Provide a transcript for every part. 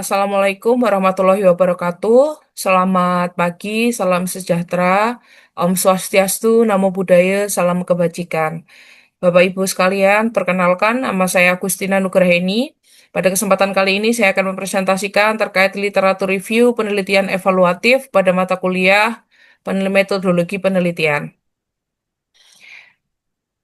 Assalamualaikum warahmatullahi wabarakatuh. Selamat pagi, salam sejahtera, Om Swastiastu, Namo Buddhaya, salam kebajikan. Bapak Ibu sekalian, perkenalkan nama saya Agustina Nugraheni. Pada kesempatan kali ini saya akan mempresentasikan terkait literatur review penelitian evaluatif pada mata kuliah metodologi penelitian.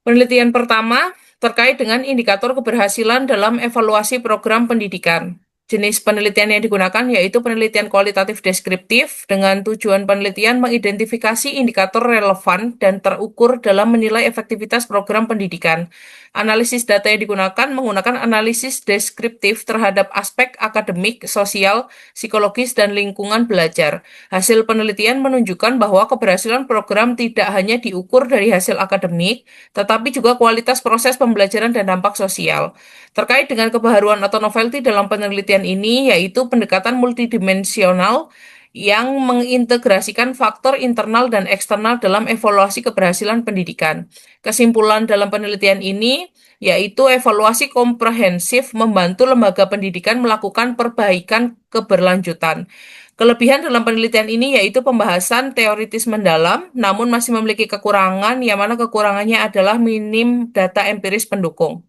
Penelitian pertama terkait dengan indikator keberhasilan dalam evaluasi program pendidikan. Jenis penelitian yang digunakan yaitu penelitian kualitatif deskriptif dengan tujuan penelitian mengidentifikasi indikator relevan dan terukur dalam menilai efektivitas program pendidikan. Analisis data yang digunakan menggunakan analisis deskriptif terhadap aspek akademik, sosial, psikologis, dan lingkungan belajar. Hasil penelitian menunjukkan bahwa keberhasilan program tidak hanya diukur dari hasil akademik, tetapi juga kualitas proses pembelajaran dan dampak sosial. Terkait dengan kebaharuan atau novelty dalam penelitian ini, yaitu pendekatan multidimensional yang mengintegrasikan faktor internal dan eksternal dalam evaluasi keberhasilan pendidikan. Kesimpulan dalam penelitian ini yaitu evaluasi komprehensif membantu lembaga pendidikan melakukan perbaikan keberlanjutan. Kelebihan dalam penelitian ini yaitu pembahasan teoritis mendalam, namun masih memiliki kekurangan, yang mana kekurangannya adalah minim data empiris pendukung.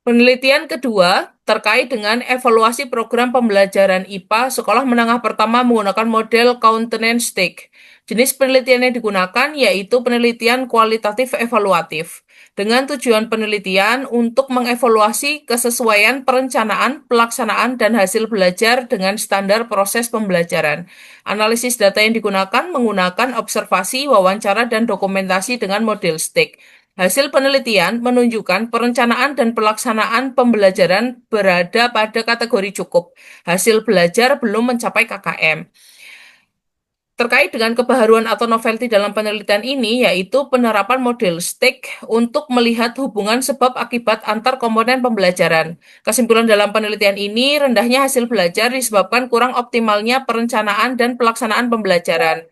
Penelitian kedua terkait dengan evaluasi program pembelajaran IPA sekolah menengah pertama menggunakan model countenance stick. Jenis penelitian yang digunakan yaitu penelitian kualitatif evaluatif dengan tujuan penelitian untuk mengevaluasi kesesuaian perencanaan, pelaksanaan, dan hasil belajar dengan standar proses pembelajaran. Analisis data yang digunakan menggunakan observasi, wawancara, dan dokumentasi dengan model stick. Hasil penelitian menunjukkan perencanaan dan pelaksanaan pembelajaran berada pada kategori cukup. Hasil belajar belum mencapai KKM. Terkait dengan kebaharuan atau novelty dalam penelitian ini, yaitu penerapan model STIC untuk melihat hubungan sebab akibat antar komponen pembelajaran. Kesimpulan dalam penelitian ini, rendahnya hasil belajar disebabkan kurang optimalnya perencanaan dan pelaksanaan pembelajaran.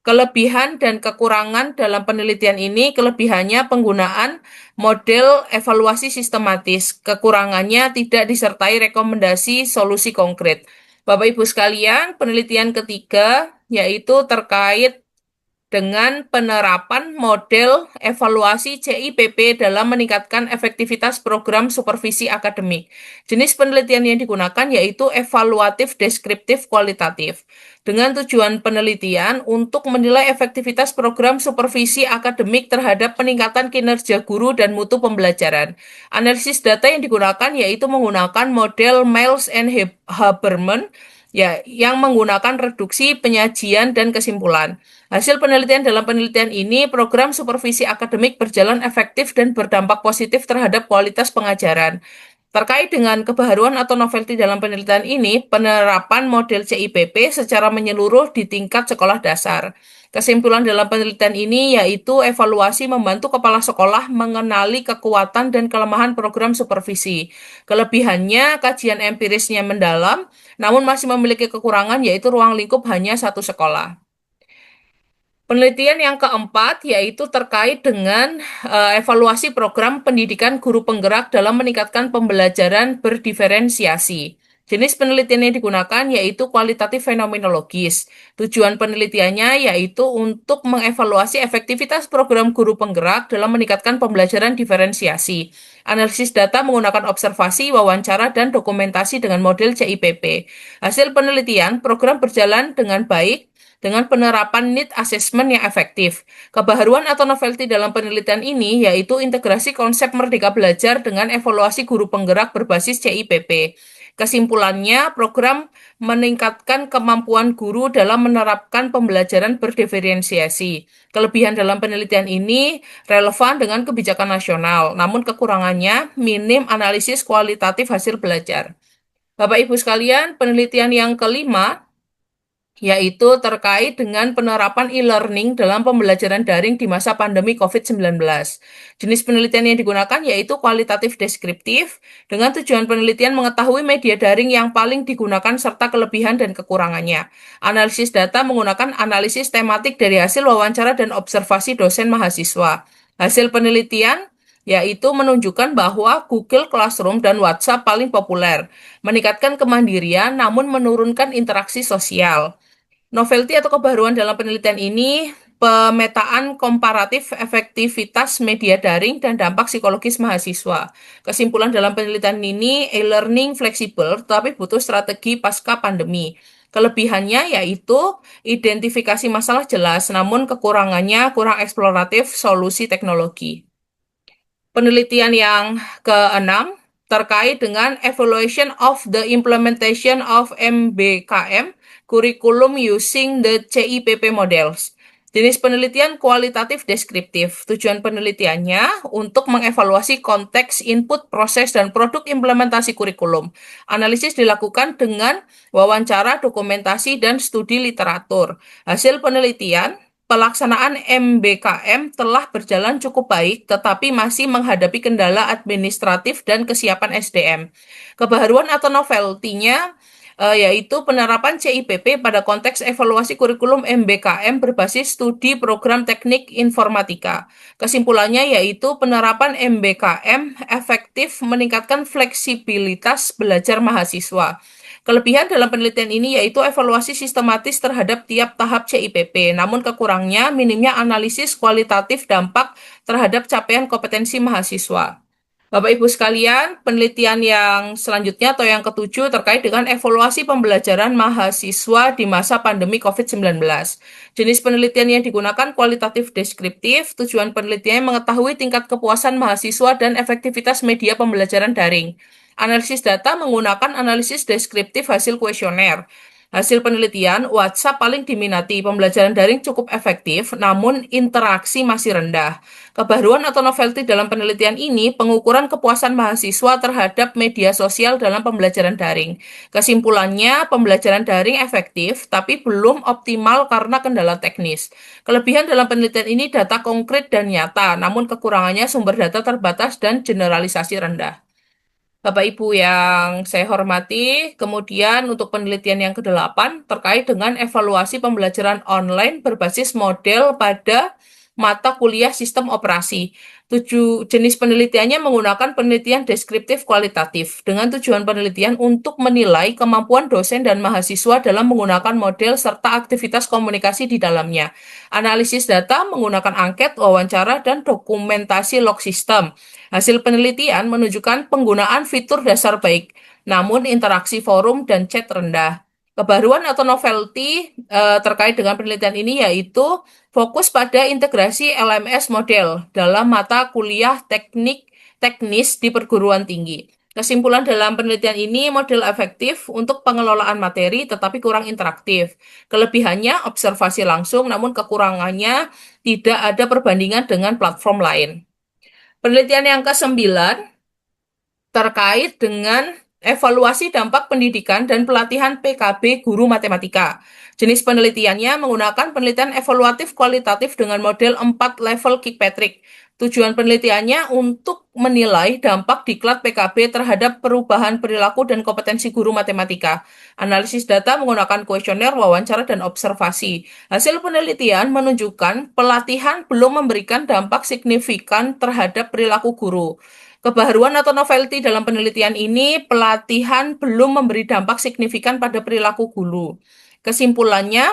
Kelebihan dan kekurangan dalam penelitian ini, kelebihannya penggunaan model evaluasi sistematis. Kekurangannya tidak disertai rekomendasi solusi konkret. Bapak Ibu sekalian, penelitian ketiga yaitu terkait dengan penerapan model evaluasi CIPP dalam meningkatkan efektivitas program supervisi akademik. Jenis penelitian yang digunakan yaitu evaluatif deskriptif kualitatif, dengan tujuan penelitian untuk menilai efektivitas program supervisi akademik terhadap peningkatan kinerja guru dan mutu pembelajaran. Analisis data yang digunakan yaitu menggunakan model Miles and Haberman, ya, yang menggunakan reduksi, penyajian, dan kesimpulan. Hasil penelitian dalam penelitian ini, program supervisi akademik berjalan efektif dan berdampak positif terhadap kualitas pengajaran. Terkait dengan kebaharuan atau novelty dalam penelitian ini, penerapan model CIPP secara menyeluruh di tingkat sekolah dasar. Kesimpulan dalam penelitian ini yaitu evaluasi membantu kepala sekolah mengenali kekuatan dan kelemahan program supervisi. Kelebihannya, kajian empirisnya mendalam, namun masih memiliki kekurangan yaitu ruang lingkup hanya satu sekolah. Penelitian yang keempat yaitu terkait dengan evaluasi program pendidikan guru penggerak dalam meningkatkan pembelajaran berdiferensiasi. Jenis penelitian yang digunakan yaitu kualitatif fenomenologis. Tujuan penelitiannya yaitu untuk mengevaluasi efektivitas program guru penggerak dalam meningkatkan pembelajaran diferensiasi. Analisis data menggunakan observasi, wawancara, dan dokumentasi dengan model CIPP. Hasil penelitian, program berjalan dengan baik dengan penerapan need assessment yang efektif. Kebaharuan atau novelty dalam penelitian ini yaitu integrasi konsep merdeka belajar dengan evaluasi guru penggerak berbasis CIPP. Kesimpulannya, program meningkatkan kemampuan guru dalam menerapkan pembelajaran berdiferensiasi. Kelebihan dalam penelitian ini relevan dengan kebijakan nasional, namun kekurangannya minim analisis kualitatif hasil belajar. Bapak Ibu sekalian, penelitian yang kelima yaitu terkait dengan penerapan e-learning dalam pembelajaran daring di masa pandemi COVID-19. Jenis penelitian yang digunakan yaitu kualitatif deskriptif, dengan tujuan penelitian mengetahui media daring yang paling digunakan serta kelebihan dan kekurangannya. Analisis data menggunakan analisis tematik dari hasil wawancara dan observasi dosen mahasiswa. Hasil penelitian yaitu menunjukkan bahwa Google Classroom dan WhatsApp paling populer, meningkatkan kemandirian namun menurunkan interaksi sosial. Novelty atau kebaruan dalam penelitian ini pemetaan komparatif efektivitas media daring dan dampak psikologis mahasiswa. Kesimpulan dalam penelitian ini, e-learning fleksibel tapi butuh strategi pasca pandemi. Kelebihannya yaitu identifikasi masalah jelas, namun kekurangannya kurang eksploratif solusi teknologi. Penelitian yang keenam terkait dengan evaluation of the implementation of MBKM curriculum using the CIPP models. Jenis penelitian kualitatif deskriptif. Tujuan penelitiannya untuk mengevaluasi konteks input, proses, dan produk implementasi kurikulum. Analisis dilakukan dengan wawancara, dokumentasi, dan studi literatur. Hasil penelitian pelaksanaan MBKM telah berjalan cukup baik, tetapi masih menghadapi kendala administratif dan kesiapan SDM. Kebaruan atau novelty-nya yaitu penerapan CIPP pada konteks evaluasi kurikulum MBKM berbasis studi program teknik informatika. Kesimpulannya yaitu penerapan MBKM efektif meningkatkan fleksibilitas belajar mahasiswa. Kelebihan dalam penelitian ini yaitu evaluasi sistematis terhadap tiap tahap CIPP, namun kekurangnya minimnya analisis kualitatif dampak terhadap capaian kompetensi mahasiswa. Bapak Ibu sekalian, penelitian yang selanjutnya atau yang ketujuh terkait dengan evaluasi pembelajaran mahasiswa di masa pandemi COVID-19. Jenis penelitian yang digunakan kualitatif deskriptif, tujuan penelitiannya mengetahui tingkat kepuasan mahasiswa dan efektivitas media pembelajaran daring. Analisis data menggunakan analisis deskriptif hasil kuesioner. Hasil penelitian, WhatsApp paling diminati. Pembelajaran daring cukup efektif, namun interaksi masih rendah. Kebaruan atau novelty dalam penelitian ini pengukuran kepuasan mahasiswa terhadap media sosial dalam pembelajaran daring. Kesimpulannya, pembelajaran daring efektif, tapi belum optimal karena kendala teknis. Kelebihan dalam penelitian ini data konkret dan nyata, namun kekurangannya sumber data terbatas dan generalisasi rendah. Bapak Ibu yang saya hormati, kemudian untuk penelitian yang kedelapan terkait dengan evaluasi pembelajaran online berbasis model pada mata kuliah sistem operasi. Jenis penelitiannya menggunakan penelitian deskriptif kualitatif dengan tujuan penelitian untuk menilai kemampuan dosen dan mahasiswa dalam menggunakan model serta aktivitas komunikasi di dalamnya. Analisis data menggunakan angket, wawancara, dan dokumentasi log sistem. Hasil penelitian menunjukkan penggunaan fitur dasar baik, namun interaksi forum dan chat rendah. Kebaruan atau novelty terkait dengan penelitian ini yaitu fokus pada integrasi LMS model dalam mata kuliah teknis di perguruan tinggi. Kesimpulan dalam penelitian ini, model efektif untuk pengelolaan materi tetapi kurang interaktif. Kelebihannya observasi langsung, namun kekurangannya tidak ada perbandingan dengan platform lain. Penelitian yang kesembilan terkait dengan evaluasi dampak pendidikan dan pelatihan PKB guru matematika. Jenis penelitiannya menggunakan penelitian evaluatif kualitatif dengan model 4 level Kirkpatrick. Tujuan penelitiannya untuk menilai dampak diklat PKB terhadap perubahan perilaku dan kompetensi guru matematika. Analisis data menggunakan kuesioner, wawancara, dan observasi. Hasil penelitian menunjukkan pelatihan belum memberikan dampak signifikan terhadap perilaku guru. Kebaruan atau novelty dalam penelitian ini, pelatihan belum memberi dampak signifikan pada perilaku guru. Kesimpulannya,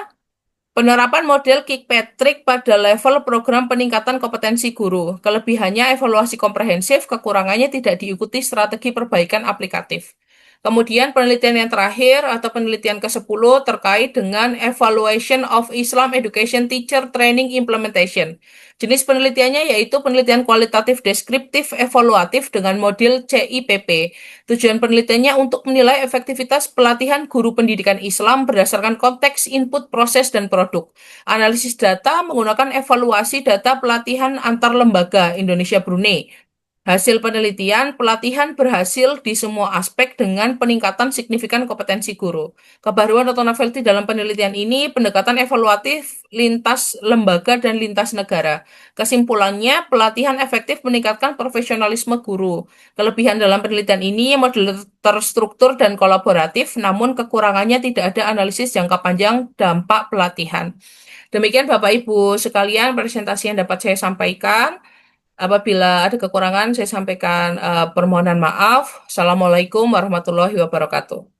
penerapan model Kirkpatrick pada level program peningkatan kompetensi guru. Kelebihannya evaluasi komprehensif, kekurangannya tidak diikuti strategi perbaikan aplikatif. Kemudian penelitian yang terakhir atau penelitian ke-10 terkait dengan Evaluation of Islam Education Teacher Training Implementation. Jenis penelitiannya yaitu penelitian kualitatif deskriptif evaluatif dengan model CIPP. Tujuan penelitiannya untuk menilai efektivitas pelatihan guru pendidikan Islam berdasarkan konteks input, proses, dan produk. Analisis data menggunakan evaluasi data pelatihan antar lembaga Indonesia-Brunei. Hasil penelitian, pelatihan berhasil di semua aspek dengan peningkatan signifikan kompetensi guru. Kebaruan atau novelty dalam penelitian ini, pendekatan evaluatif lintas lembaga dan lintas negara. Kesimpulannya, pelatihan efektif meningkatkan profesionalisme guru. Kelebihan dalam penelitian ini, model terstruktur dan kolaboratif, namun kekurangannya tidak ada analisis jangka panjang dampak pelatihan. Demikian Bapak Ibu sekalian presentasi yang dapat saya sampaikan. Apabila ada kekurangan, saya sampaikan permohonan maaf. Assalamualaikum warahmatullahi wabarakatuh.